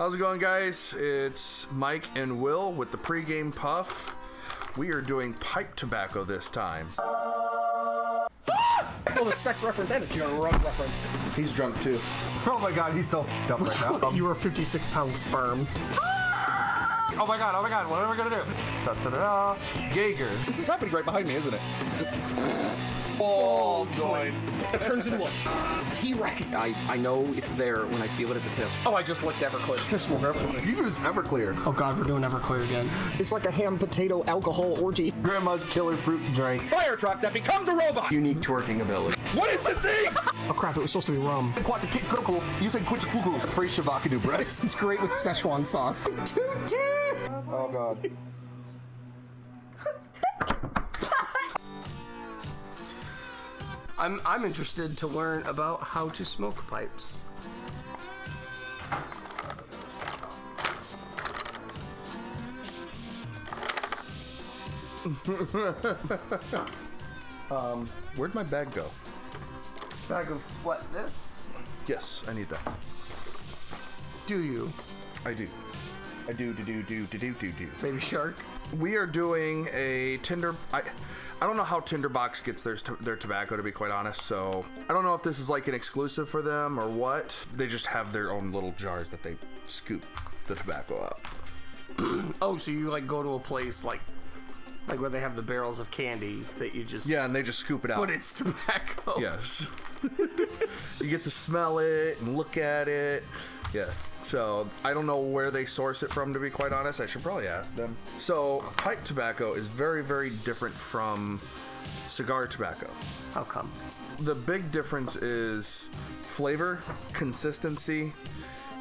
How's it going, guys? It's Mike and Will with the pregame puff. We are doing pipe tobacco this time. Both a sex reference and a drug reference. He's drunk too. Oh my god, he's so f***ed up right now. You were 56-pound sperm. Oh my god, what are we gonna do? Da-da-da-da. Jaeger. This is happening right behind me, isn't it? Ball joints. It turns into a T-Rex. I know it's there when I feel it at the tips. Oh, I just licked Everclear. I smoke Everclear. You used Everclear. Oh god, we're doing Everclear again. It's like a ham potato alcohol orgy. Grandma's killer fruit drink. Fire truck that becomes a robot. Unique twerking ability. What is this thing? Oh crap, it was supposed to be rum. Quetzalcoatl. You said Quetzalcoatl. Free Shavakadu breast. It's great with Szechuan sauce. Oh god. I'm interested to learn about how to smoke pipes. Where'd my bag go? Bag of what, this? Yes, I need that. Do you? I do. I do. Baby shark? We are doing a Tinder. I don't know how Tinderbox gets their tobacco, to be quite honest. So I don't know if this is like an exclusive for them or what. They just have their own little jars that they scoop the tobacco up. Oh, so you like go to a place like where they have the barrels of candy that you just Yeah, and they just scoop it out. but it's tobacco. Yes. You get to smell it and look at it. Yeah. So I don't know where they source it from, to be quite honest. I should probably ask them. So pipe tobacco is very, very different from cigar tobacco. How come? The big difference is flavor, consistency,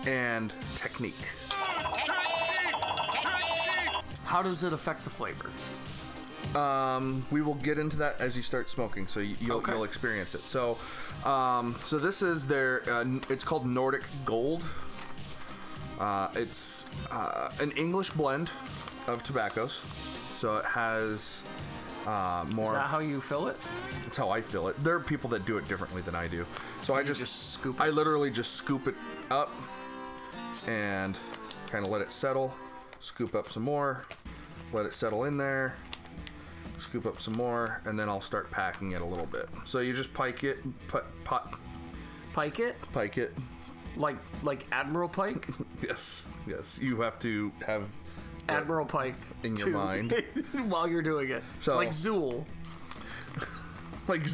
and technique. How does it affect the flavor? We will get into that as you start smoking, so you'll experience it. So, so this is their. It's called Nordic Gold. It's an English blend of tobaccos, so it has more. Is that how you fill it? That's how I feel it. There are people that do it differently than I do. So I just scoop it? I literally just scoop it up and kind of let it settle. Scoop up some more. Let it settle in there. Scoop up some more, and then I'll start packing it a little bit. So you just pike it, Pike it? pike it. Like Admiral Pike? Yes. You have to have Admiral Pike in your mind while you're doing it. So- like Zool. like.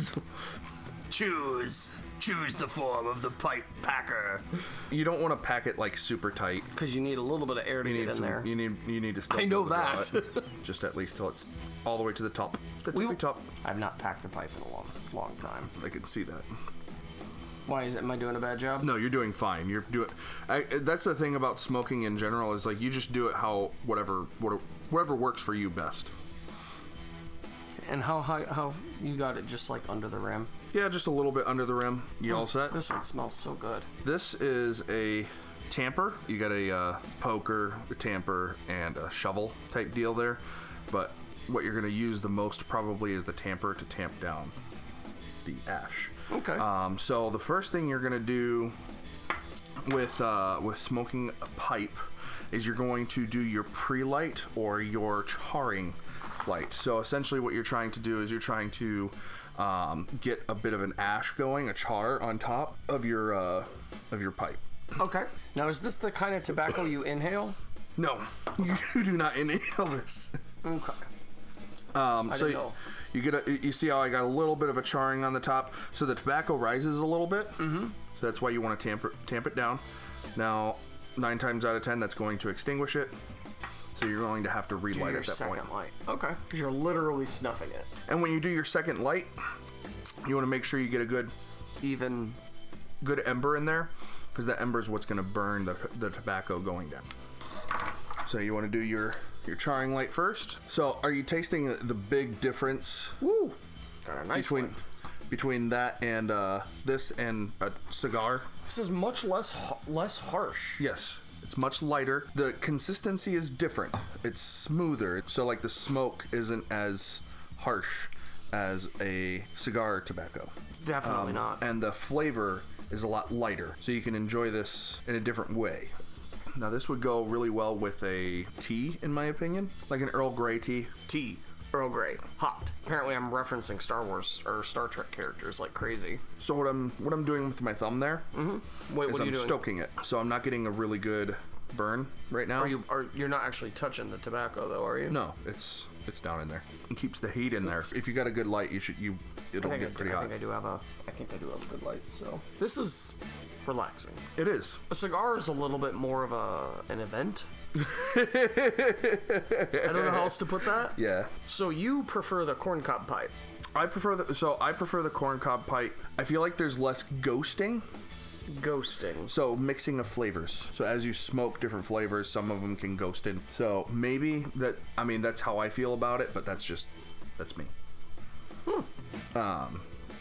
Choose the form of the pipe packer. You don't want to pack it like super tight. Because you need a little bit of air to get in there. You need to still. I know be able to that. draw it, just at least till it's all the way to the top. The tippy top. I've not packed a pipe in a long time. I can see that. Why is it? Am I doing a bad job? No, you're doing fine. You're doing. That's the thing about smoking in general is like you just do it how whatever works for you best. And how you got it just like under the rim? Yeah, just a little bit under the rim. You all set? This one smells so good. This is a tamper. You got a poker, a tamper, and a shovel type deal there. But what you're going to use the most probably is the tamper to tamp down the ash. Okay. So the first thing you're going to do with smoking a pipe is you're going to do your pre-light or your charring light. So essentially what you're trying to do is you're trying to get a bit of an ash going, a char on top of your pipe. Okay. Now, is this the kind of tobacco you inhale? No, you do not inhale this. Okay. So you see how I got a little bit of a charring on the top, so the tobacco rises a little bit. Mm-hmm. So that's why you want to tamp it down. Now, 9 times out of 10, that's going to extinguish it. So you're going to have to relight at that point. Second light. Okay. Because you're literally snuffing it. And when you do your second light, you want to make sure you get a good ember in there, because that ember is what's going to burn the tobacco going down. So you want to do your charring light first. So are you tasting the big difference? Woo! Got a nice between that and this and a cigar? This is much less harsh. Yes. It's much lighter. The consistency is different. It's smoother. So like the smoke isn't as harsh as a cigar tobacco. It's definitely not. And the flavor is a lot lighter. So you can enjoy this in a different way. Now this would go really well with a tea, in my opinion, like an Earl Grey tea. Tea. Earl Grey. Hot. Apparently I'm referencing Star Wars or Star Trek characters like crazy. So what I'm doing with my thumb there Wait, what are you doing? Stoking it. So I'm not getting a really good burn right now. You're not actually touching the tobacco though, are you? No, it's down in there. It keeps the heat in there. If you got a good light, it'll get pretty hot. I think I do have a good light. So this is relaxing. It is. A cigar is a little bit more of an event. I don't know how else to put that. Yeah. So you prefer the corncob pipe? I prefer the corncob pipe. I feel like there's less ghosting. So mixing of flavors. So as you smoke different flavors, some of them can ghost in. So maybe that's how I feel about it, but that's me.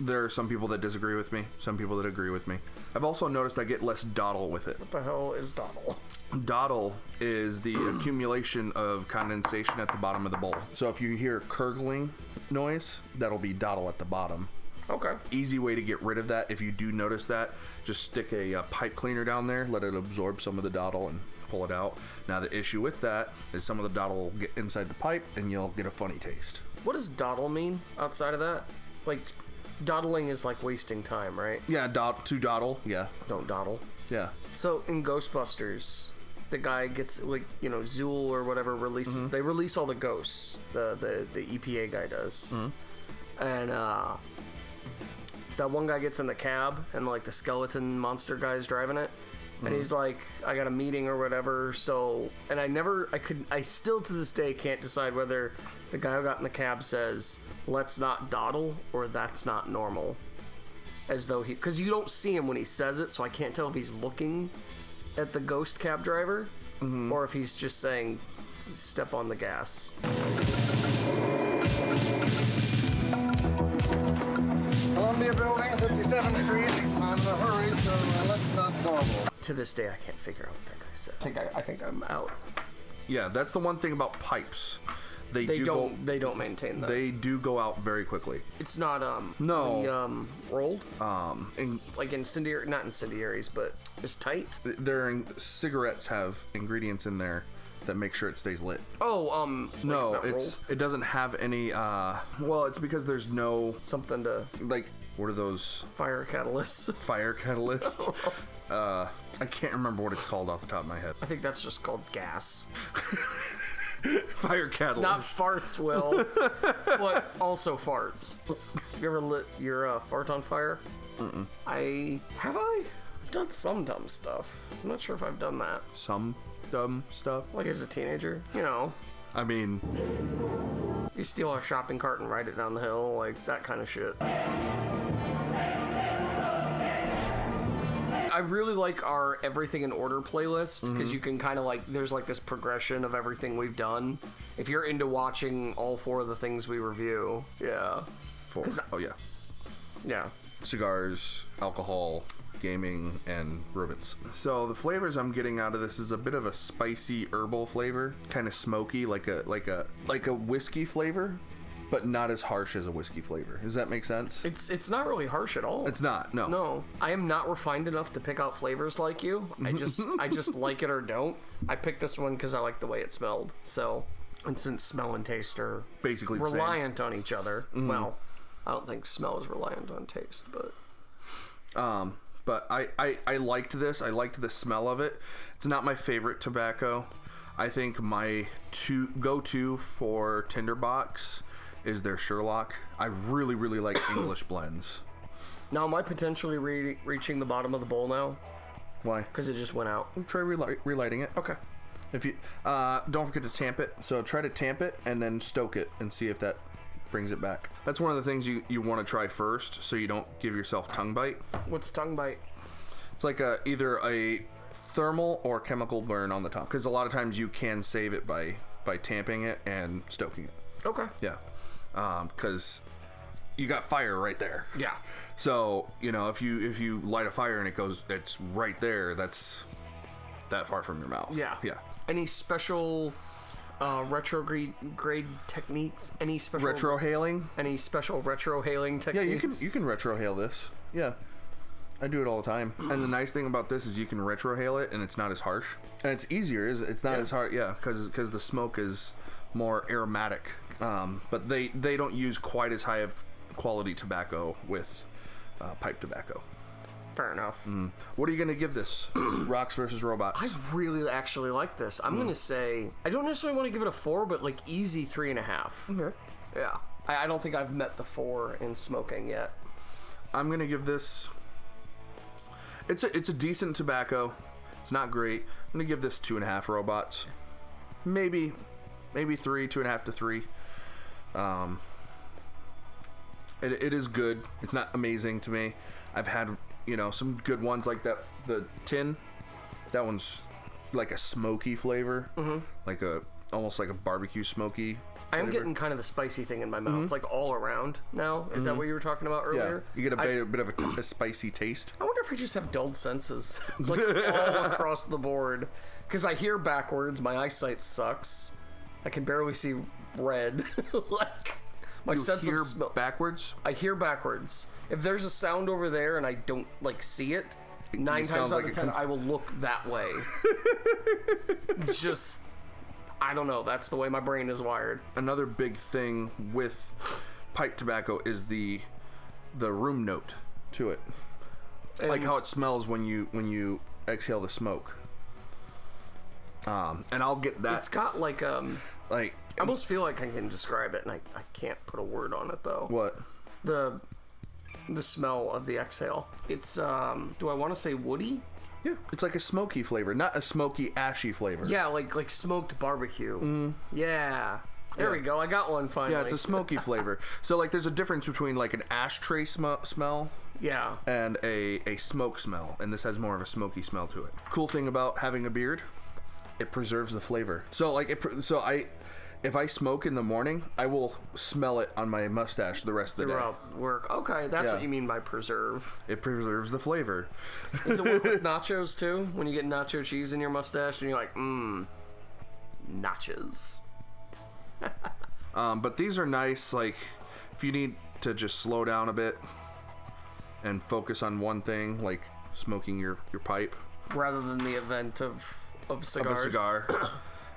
There are some people that disagree with me, some people that agree with me. I've also noticed I get less dawdle with it. What the hell is dawdle? Dawdle is the accumulation of condensation at the bottom of the bowl. So if you hear curdling noise, that'll be dawdle at the bottom. Okay. Easy way to get rid of that, if you do notice that, just stick a pipe cleaner down there, let it absorb some of the dawdle and pull it out. Now the issue with that is some of the dawdle will get inside the pipe and you'll get a funny taste. What does dawdle mean outside of that? Like, dawdling is like wasting time, right? Yeah, to dawdle, yeah. Don't dawdle. Yeah. So in Ghostbusters, the guy gets, like, Zool or whatever releases, they release all the ghosts. The EPA guy does. And that one guy gets in the cab and like the skeleton monster guy's driving it. And he's like, I got a meeting or whatever, so... And I still to this day can't decide whether the guy who got in the cab says, let's not dawdle, or that's not normal. As though because you don't see him when he says it, so I can't tell if he's looking at the ghost cab driver, or if he's just saying, step on the gas. Columbia Building, 57th Street. I'm in a hurry, so let's not dawdle. To this day, I can't figure out what that guy said. I think I'm out. Yeah, that's the one thing about pipes. They don't maintain that. They do go out very quickly. It's not rolled. Like not incendiaries, but it's tight. Cigarettes have ingredients in there that make sure it stays lit. Oh, no, it doesn't have any. Well, it's because there's no something to like. What are those? Fire catalysts. Fire catalysts. I can't remember what it's called off the top of my head. I think that's just called gas. Fire catalyst. Not farts, Will. But also farts. You ever lit your fart on fire? Mm-mm. I've done some dumb stuff. I'm not sure if I've done that. Some dumb stuff? Like as a teenager, I mean... You steal a shopping cart and ride it down the hill, like that kind of shit. I really like our Everything in Order playlist, because you can kind of like, there's like this progression of everything we've done. If you're into watching all 4 of the things we review, yeah. 4. Oh, yeah. Yeah. Cigars, alcohol, gaming, and rivets. So the flavors I'm getting out of this is a bit of a spicy herbal flavor, kind of smoky, like a whiskey flavor, but not as harsh as a whiskey flavor. Does that make sense? It's not really harsh at all. It's not. No. No. I am not refined enough to pick out flavors like you. I just like it or don't. I picked this one because I like the way it smelled. So, and since smell and taste are basically reliant on each other. Well, I don't think smell is reliant on taste, but I liked this. I liked the smell of it. It's not my favorite tobacco. I think my go-to for Tinderbox is their Sherlock. I really, really like English blends. Now, am I potentially reaching the bottom of the bowl now? Why? Because it just went out. Try relighting it. Okay. If you don't forget to tamp it. So try to tamp it and then stoke it and see if that brings it back. That's one of the things you want to try first, so you don't give yourself tongue bite. What's tongue bite? It's like either a thermal or chemical burn on the tongue, because a lot of times you can save it by tamping it and stoking it. Okay. Yeah. Because you got fire right there. Yeah. So, if you light a fire and it's right there, that's that far from your mouth. Yeah. Yeah. Any special retrograde techniques? Any special retrohaling? Any special retrohaling techniques? Yeah, you can retrohale this. Yeah. I do it all the time. And the nice thing about this is you can retrohale it, and it's not as harsh. And it's easier. It's not as hard. Yeah, because the smoke is more aromatic. But they don't use quite as high of quality tobacco with pipe tobacco. Fair enough. What are you going to give this? Rocks versus Robots. I really actually like this. I'm going to say, I don't necessarily want to give it a 4, but like easy 3.5. Okay. Yeah. I don't think I've met the 4 in smoking yet. I'm going to give this... It's a decent tobacco. It's not great. I'm going to give this 2.5 Robots. Maybe 3, 2.5 to 3. It is good. It's not amazing to me. I've had, some good ones like that. The tin, that one's like a smoky flavor, like almost like a barbecue smoky. I am getting kind of the spicy thing in my mouth, like all around now. Is that what you were talking about earlier? Yeah, you get a bit of a spicy taste. I wonder if I just have dulled senses, like all across the board. Because I hear backwards, my eyesight sucks. I can barely see red. Like my sense of smell backwards. I hear backwards. If there's a sound over there and I don't see it, 9 times out of 10 I will look that way. Just. I don't know. That's the way my brain is wired. Another big thing with pipe tobacco is the room note to it, like how it smells when you exhale the smoke. And I'll get that. It's got like I almost feel like I can describe it, and I can't put a word on it though. What? The smell of the exhale. It's do I want to say woody? Yeah, it's like a smoky flavor, not a smoky, ashy flavor. Yeah, like smoked barbecue. Yeah. There we go. I got one finally. Yeah, it's a smoky flavor. So, like, there's a difference between, like, an ashtray smell and a smoke smell. And this has more of a smoky smell to it. Cool thing about having a beard, it preserves the flavor. So, like, if I smoke in the morning, I will smell it on my mustache the rest of the throughout work. Okay, that's what you mean by preserve. It preserves the flavor. Does it work with nachos too? When you get nacho cheese in your mustache and you're like, nachos. But these are nice, like, if you need to just slow down a bit and focus on one thing, like smoking your pipe. Rather than the event of cigars. Of a cigar.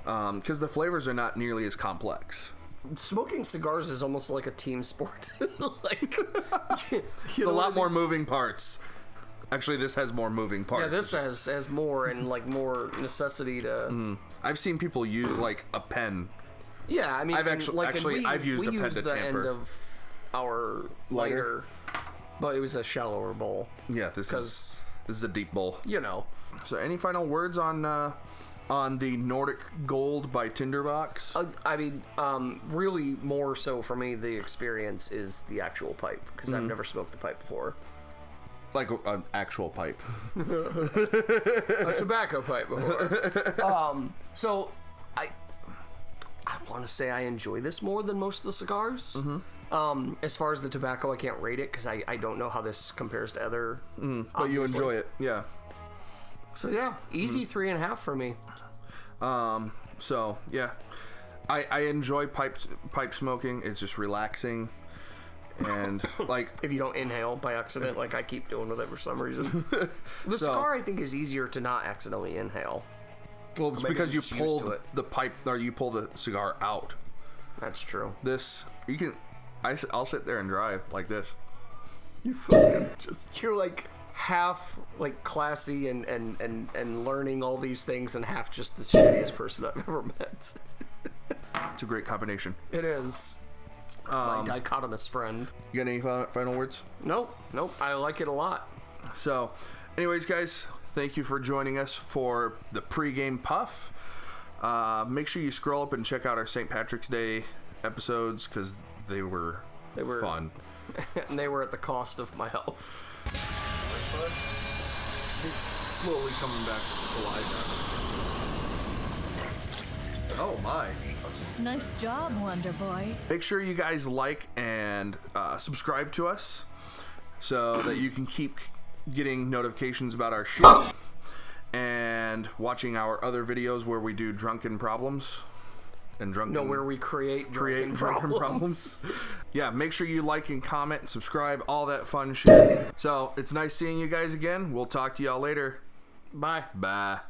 Because the flavors are not nearly as complex. Smoking cigars is almost like a team sport. Like, a lot more moving parts. Actually, this has more moving parts. Yeah, this has more and like more necessity to. I've seen people use like a pen. Yeah, I mean, I've used a pen to the tamper. end of our lighter, but it was a shallower bowl. Yeah, this is a deep bowl. So, any final words on the Nordic Gold by Tinderbox? I mean, really more so for me, the experience is the actual pipe, because I've never smoked the pipe before. Like an actual pipe. A tobacco pipe before. So, I want to say I enjoy this more than most of the cigars. As far as the tobacco, I can't rate it, because I don't know how this compares to other. But you enjoy it, yeah. So yeah, easy 3.5 for me. So yeah, I enjoy pipe smoking. It's just relaxing, and like if you don't inhale by accident, like I keep doing with it for some reason. The cigar, I think, is easier to not accidentally inhale. Well, it's because you pull the pipe, or you pull the cigar out. That's true. This you can. I'll sit there and drive like this. You fucking you're like half like classy and learning all these things, and half just the shittiest person I've ever met. It's a great combination. It is. My dichotomous friend. You got any final words? Nope. I like it a lot. So, anyways, guys, thank you for joining us for the pregame puff. Make sure you scroll up and check out our St. Patrick's Day episodes, because they were fun. And they were at the cost of my health. He's slowly coming back to life. Oh my. Nice job, Wonder Boy. Make sure you guys like and subscribe to us so that you can keep getting notifications about our shit and watching our other videos where we do drunken problems. and drunken. No, where we create drunken problems. Yeah, make sure you like and comment and subscribe, all that fun shit. So it's nice seeing you guys again. We'll talk to y'all later. Bye. Bye.